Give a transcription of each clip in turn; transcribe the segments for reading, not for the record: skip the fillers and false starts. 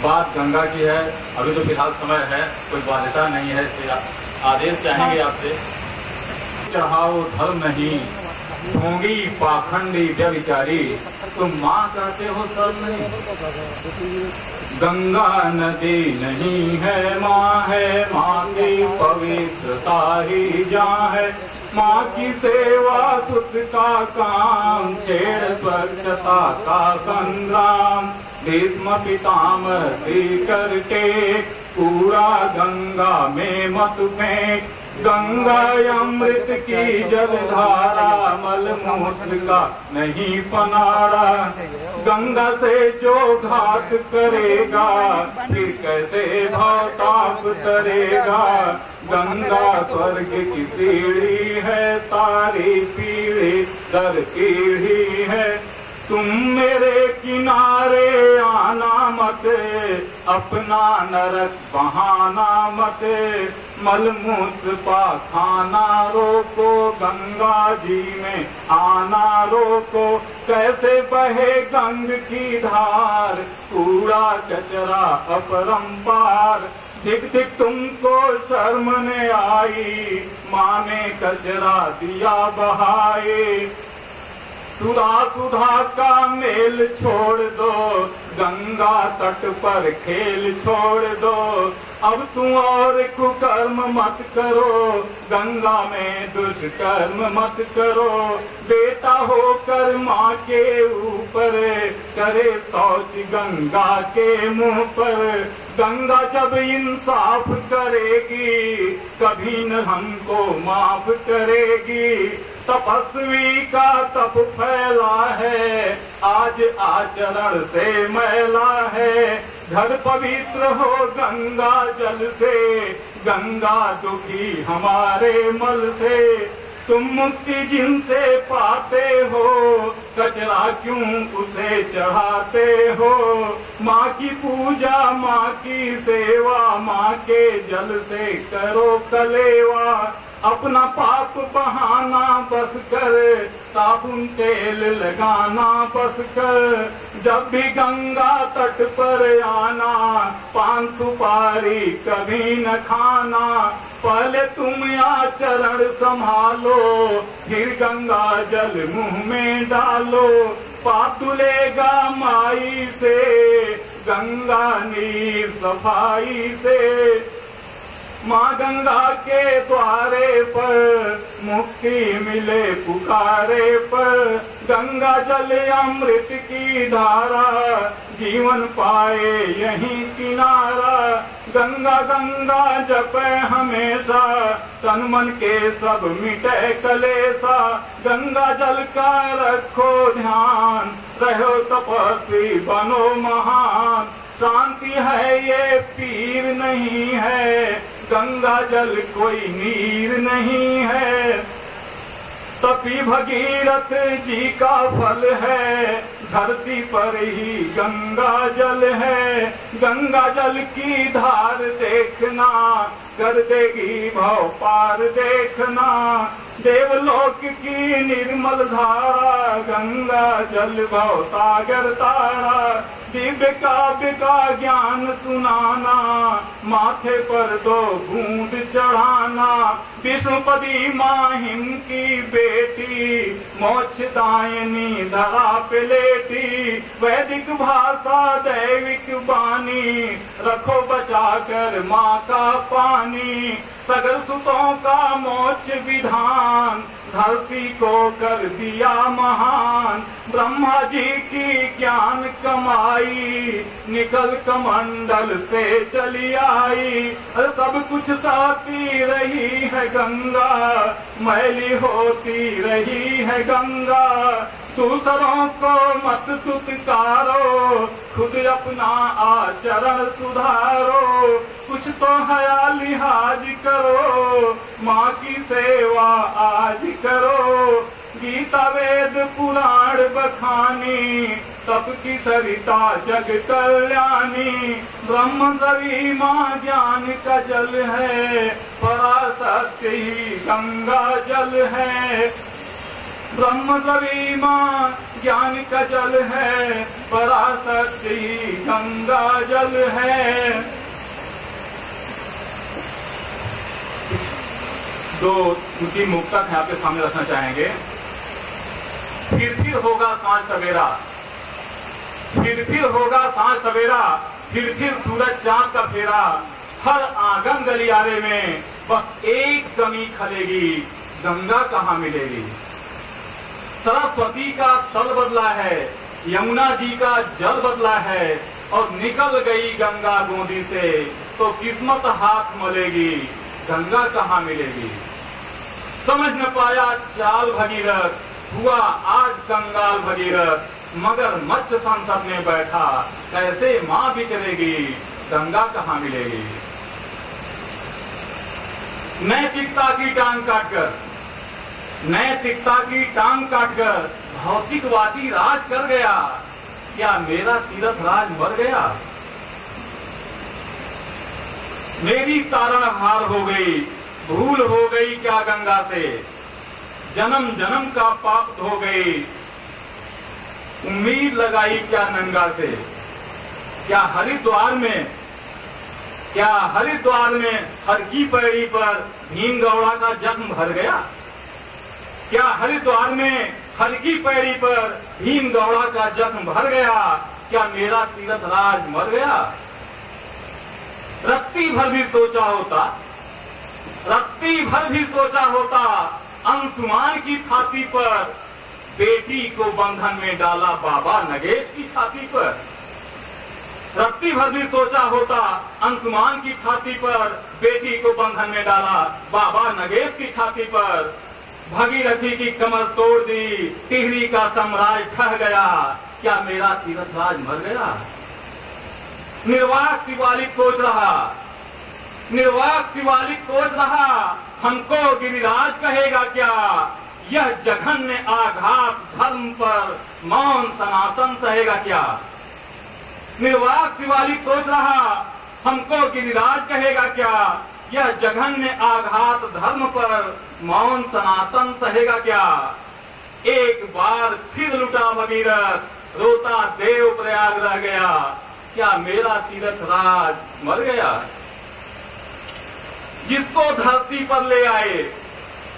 बात गंगा की है। अभी तो फिलहाल समय है, कोई बाध्यता नहीं है, आदेश चाहेंगे आपसे। चढ़ाओ धर्म नहीं, ढोंगी पाखंडी व्यभिचारी, तुम माँ कहते हो शर्म नहीं। गंगा नदी नहीं है माँ की पवित्रता ही जहाँ है। माँ की सेवा सुध का काम, छेड़ स्वच्छता का संग्राम। भीष्म पितामह सी करके पूरा गंगा में मत फेंक। गंगा अमृत की जलधारा, मलमूत्र का नहीं पनारा। गंगा से जो घात करेगा, फिर कैसे भवताप तरेगा। गंगा स्वर्ग की सीढ़ी है, तारी पीढ़ी दर पीढ़ी है। तुम मेरे किनारे आना मत, अपना नरक बहाना मत। मलमूत्र पाखाना रोको, गंगा जी में आना रोको। कैसे बहे गंग की धार, कूड़ा कचरा अपरंपार। दिख दिख तुमको शर्म ने आई, माँ ने कचरा दिया बहाए। सुधा सुधा का मेल छोड़ दो, गंगा तट पर खेल छोड़ दो। अब तुम और कुकर्म मत करो, गंगा में दुष्कर्म मत करो। बेटा होकर माँ के ऊपर करे शौच गंगा के मुंह पर। गंगा जब इंसाफ करेगी, कभी न हमको माफ करेगी। तपस्वी का तप फैला है, आज आचरण से मैला है। घर पवित्र हो गंगा जल से, गंगा दुखी हमारे मल से। तुम मुक्ति जिनसे पाते हो, कचरा क्यों उसे चढ़ाते हो। माँ की पूजा, माँ की सेवा, माँ के जल से करो कलेवा। अपना पाप बहाना बस कर, साबुन तेल लगाना बस कर। जब भी गंगा तट पर आना, पान सुपारी कभी न खाना। पहले तुम आचरण संभालो, फिर गंगा जल मुंह में डालो। पाप धुलेगा माई से, गंगा नीर सफाई से। माँ गंगा के द्वारे पर, मुक्ति मिले पुकारे पर। गंगा जल अमृत की धारा, जीवन पाए यहीं किनारा। गंगा गंगा जपे हमेशा, तन मन के सब मिटे कलेसा। गंगा जल का रखो ध्यान, रहो तपस्वी बनो महान। शांति है ये पीर नहीं है, गंगा जल कोई नीर नहीं है। तपी भगीरथ जी का फल है, धरती पर ही गंगा जल है। गंगा जल की धार देखना, कर देगी भव पार देखना। देवलोक की निर्मल धारा, गंगा जल भव सागर तारा। दिव्य काव्य का ज्ञान सुनाना, माथे पर 2 बूंद चढ़ाना। विष्णुपदी माहिम की बेटी, मोक्षदायिनी धरा पे लेटी। वैदिक भाषा दैविक वाणी, रखो बचा कर माँ का पानी। सगल सुतों का मोक्ष विधान, धरती को कर दिया महान। ब्रह्मा जी की ज्ञान कमाई, निकल कमंडल से चली आई। सब कुछ सहती रही है गंगा, मैली होती रही है गंगा। दूसरों को मत तुतकारो, खुद अपना आचरण सुधारो। कुछ तो हया लिहाज करो, माँ की सेवा आज करो। गीता वेद पुराण बखानी, तप की सरिता जग कल्याणी। ब्रह्म रवि माँ ज्ञान का जल है, पराशक्ति ही गंगा जल है। ब्रह्म रवि माँ ज्ञान का जल है, पराशक्ति गंगा जल है। दो उनकी मुक्तक है आपके सामने रखना चाहेंगे। फिर होगा सांझ सवेरा, फिर होगा सांझ सवेरा, फिर सूरज चांद का फेरा। हर आंगन गलियारे में बस एक कमी खलेगी, गंगा कहाँ मिलेगी। सरस्वती का तल बदला है, यमुना जी का जल बदला है, और निकल गई गंगा गोदी से तो किस्मत हाथ मलेगी, गंगा कहाँ मिलेगी। समझ न पाया चाल भगीरथ, हुआ आज कंगाल भगीरथ। मगर मत्स्य संसद में बैठा, कैसे माँ बिचरेगी, गंगा कहाँ मिलेगी। नैतिकता की टांग काटकर, नैतिकता की टांग काटकर भौतिकवादी राज कर गया, क्या मेरा तीर्थ राज मर गया। मेरी तारणहार हो गई, भूल हो गई क्या गंगा से, जन्म जन्म का पाप धो गई, उम्मीद लगाई क्या नंगा से। क्या हरिद्वार में, क्या हरिद्वार में हर की पैड़ी पर भीम गौड़ा का जख्म भर गया। क्या हरिद्वार में हर की पैड़ी पर भीम गौड़ा का जख्म भर गया, क्या मेरा तीर्थ राज मर गया। रत्ती भर भी सोचा होता, रत्ती भर भी सोचा होता, अंशुमान की छाती पर बेटी को बंधन में डाला बाबा नगेश की छाती पर। रत्ती भर भी सोचा होता, अंशुमान की छाती पर बेटी को बंधन में डाला बाबा नगेश की छाती पर। भगीरथी की कमर तोड़ दी, टिहरी का साम्राज्य ठह गया, क्या मेरा तीर्थ राज मर गया। निर्वाक शिवालिक सोच रहा, निर्वाक शिवालिक सोच रहा, हमको गिरिराज कहेगा क्या। यह जघन्य आघात धर्म पर मौन सनातन सहेगा क्या। निर्वाक शिवालिक सोच रहा, हमको गिरिराज कहेगा क्या। यह जघन्य आघात धर्म पर मौन सनातन सहेगा क्या। एक बार फिर लुटा भगीरथ, रोता देव प्रयाग रह गया, क्या मेरा तीर्थ राज मर गया। जिसको धरती पर ले आए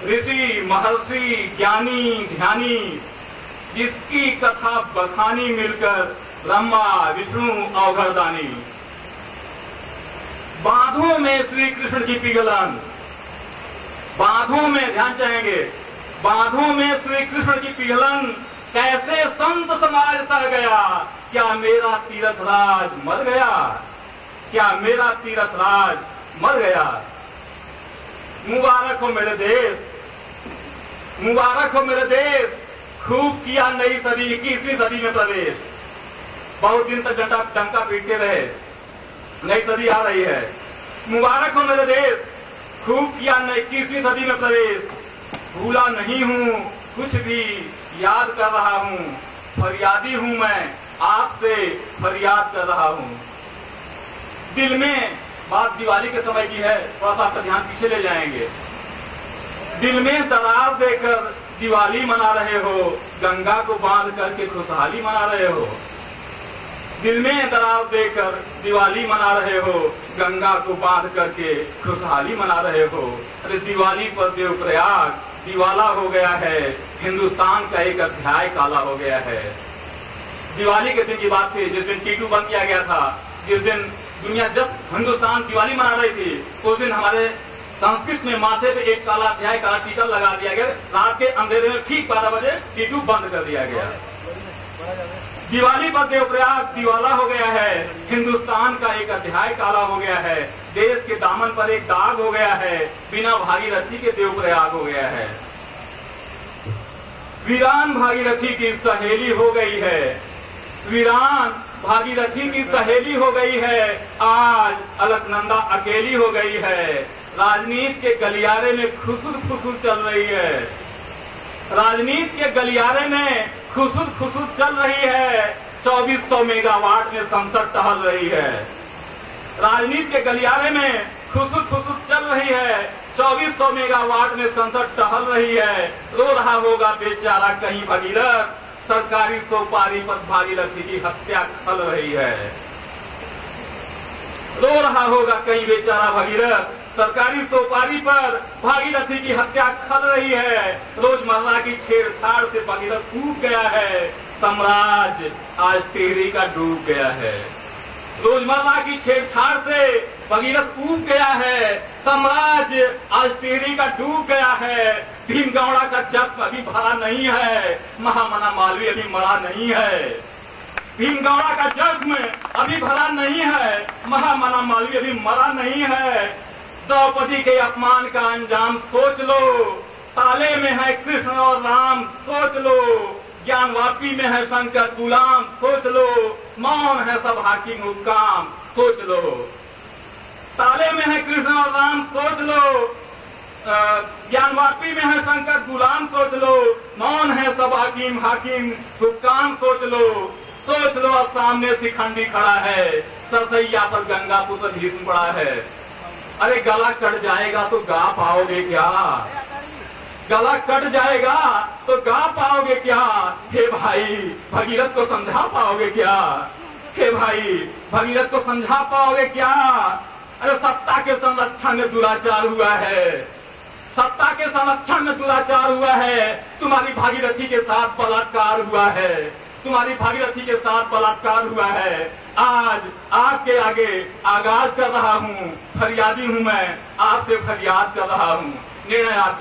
ऋषि महर्षि ज्ञानी ध्यानी, जिसकी कथा बखानी मिलकर ब्रह्मा विष्णु अवघरदानी। बांधों में श्री कृष्ण की पिघलन, बांधों में, ध्यान चाहेंगे, बांधों में श्री कृष्ण की पिघलन, कैसे संत समाज सह गया, क्या मेरा तीर्थ राज मर गया। क्या मेरा तीर्थ राज मर गया। मुबारक हो मेरे देश, मुबारक हो मेरे देश, खूब किया नई सदी 21वीं सदी में प्रवेश। बहुत दिन तक डंका पीटते रहे, नई सदी आ रही है। मुबारक हो मेरे देश, खूब किया 21वीं सदी में प्रवेश। भूला नहीं हूँ कुछ भी, याद कर रहा हूँ, फरियादी हूँ मैं, आपसे फरियाद कर रहा हूँ। दिल में, बात दिवाली के समय की है, थोड़ा सा आपका ध्यान पीछे ले जाएंगे। दिल में दरार देकर दिवाली मना रहे हो, गंगा को बांध करके खुशहाली मना रहे हो। दिल में दरार देकर दिवाली मना रहे हो, गंगा को बांध करके खुशहाली मना रहे हो। अरे दिवाली पर देवप्रयाग दिवाला हो गया है, हिंदुस्तान का एक अध्याय काला हो गया है। दिवाली के दिन की बात थी, जिस दिन टीटू बंद किया गया था, जिस दिन दुनिया जस्ट हिंदुस्तान दिवाली मना रही थी, उस दिन हमारे संस्कृत में माथे पे एक काला अध्याय, काला टीका लगा दिया गया। रात के अंधेरे में ठीक 12 बजे टीटू बंद कर दिया गया। दिवाली पर देवप्रयाग दिवाला हो गया है, हिंदुस्तान का एक अध्याय काला हो गया है, देश के दामन पर एक दाग हो गया है, बिना भागीरथी के देवप्रयाग हो गया है। वीरान भागीरथी की सहेली हो गई है, वीरान भागीरथी की सहेली हो गई है, आज अलकनंदा अकेली हो गई है। राजनीति के गलियारे में खुसुर खुसुर चल रही है, राजनीति के गलियारे में खुसुर खुसुर चल रही है। 2400 मेगावाट में संसद टहल रही है। राजनीति के गलियारे में खुसुर खुसुर चल रही है, 2400 मेगावाट में संसद टहल रही है। रो रहा होगा बेचारा कहीं भगीरथ, सरकारी सोपारी पर भागीरथी की हत्या खल रही है। रो रहा होगा कहीं बेचारा भगीरथ, सरकारी सोपारी पर भागीरथी की हत्या खल रही है। रोजमर्रा की छेड़छाड़ से भगीरथ ऊब गया है, साम्राज्य आज टिहरी का डूब गया है। रोजमर्रा की छेड़छाड़ से भगीरथ ऊब गया है, साम्राज्य आज टिहरी का डूब गया है। भीमगौड़ा का जख्म अभी भरा नहीं है, महामना मालवीय अभी मरा नहीं है। भीमगौड़ा का जख्म अभी भरा नहीं है, महामना मालवीय अभी मरा नहीं है। द्रौपदी के अपमान का अंजाम सोच लो, ताले में है कृष्ण और राम सोच लो, ज्ञानवापी में है शंकर गुलाम सोच लो, मौन है सब हाकिम हुक्काम सोच लो। ताले में है कृष्ण और राम सोच लो, ज्ञानवापी में है शंकर गुलाम सोच लो, मौन है सब हाकिम हुक्काम सोच लो। सोच लो अब सामने शिखंडी खड़ा है, सरसैया पर गंगा पुत्र भीष्म पड़ा है। अरे गला कट जाएगा तो गा पाओगे क्या? गला कट जाएगा तो गा पाओगे क्या? हे भाई भगीरथ को समझा पाओगे क्या? हे भाई भगीरथ को समझा पाओगे क्या? अरे सत्ता के संरक्षण में दुराचार हुआ है, सत्ता के संरक्षण में दुराचार हुआ है। तुम्हारी भागीरथी के साथ बलात्कार हुआ है, तुम्हारी भागीरथी के साथ बलात्कार हुआ है। आज आपके आगे आगाज कर रहा हूँ, फरियादी हूँ मैं, आपसे फरियाद कर रहा हूँ। निर्णय आप